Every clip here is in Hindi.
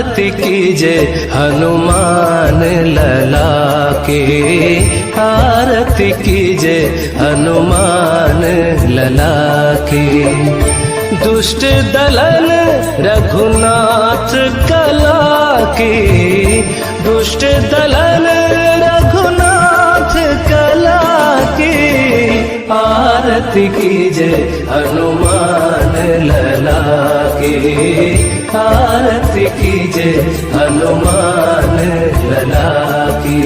आरती कीजे हनुमान लला के, आरती कीजे हनुमान लला के। दुष्ट दलन रघुनाथ कला की, दुष्ट दलन रघुनाथ कला की। आरती कीजे हनुमान लला के, आरती कीजे हनुमान लला की।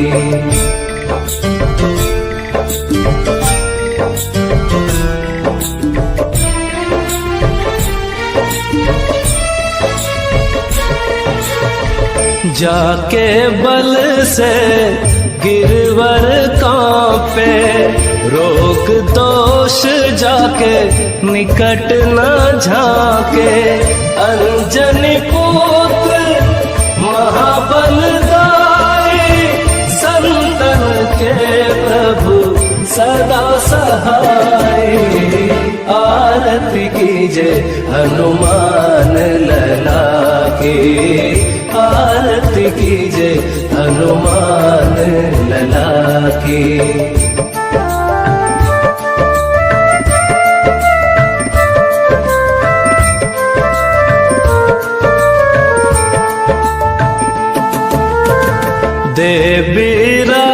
जाके बल से गिरवर कांपे, रोग दोष जाके निकट न झाके। अंजनी पुत्र महाबलदाई, संतन के प्रभु सदा सहाय। आरती कीजे हनुमान लला के, आरती कीजे हनुमान लला की। देवीरा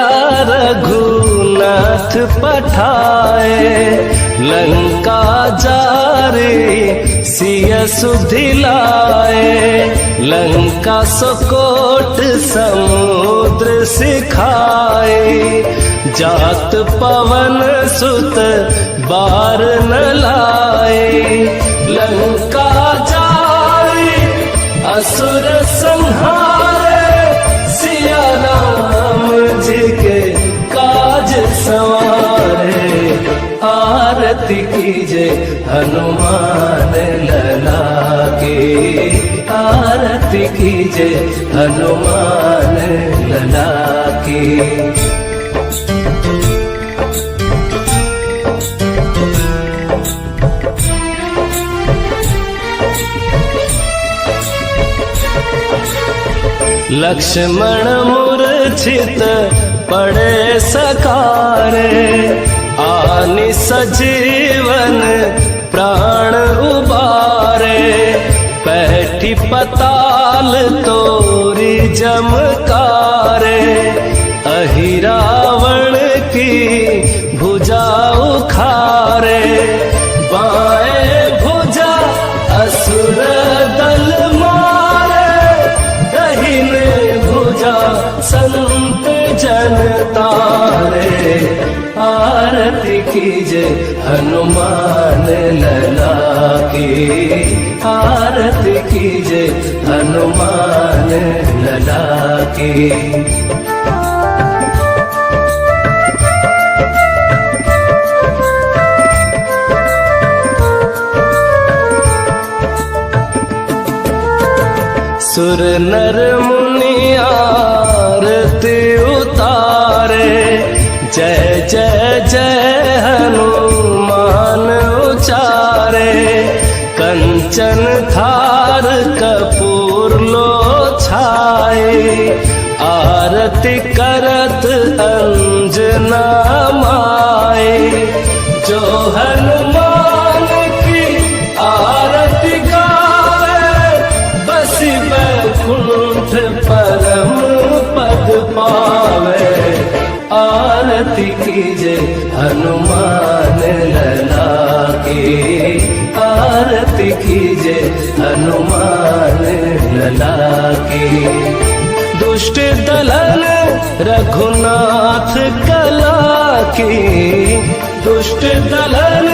रघुनाथ पठाए, लंका जारे सिय सुधिलाए। लंका सुकोट समुद्र सिखाए, जात पवन सुत बार न लाए। लंका जाए असुर संहारे, सिया राम जी के काज सवारे। आरती कीजे हनुमान लला के, आरती कीजे हनुमान लला की। लक्ष्मण मूर्छित पड़े सकारे, आनि सजीवन प्राण उबारे। पैठी पताल तोरी जमकारे, अहि रावण की भुजा उखारे। बाएं भुजा असुर दल मारे, दाहिने भुजा संत जन तारे। आरती कीजे हनुमान लला की, आरती कीजे हनुमान लला की। सुर नर मुनि आरती उतारे, जय जय जय हनुमान उचारे। कंचन थार कपूर लो छाए, आरती करत अंजना माए। जो हनुमान की आरती गावे, बसी बैकुंठ परम पद पावे। आरती कीजे हनुमान लला के, आरती कीजे हनुमान लला के। दुष्ट दलन रघुनाथ कला की, दुष्ट दलन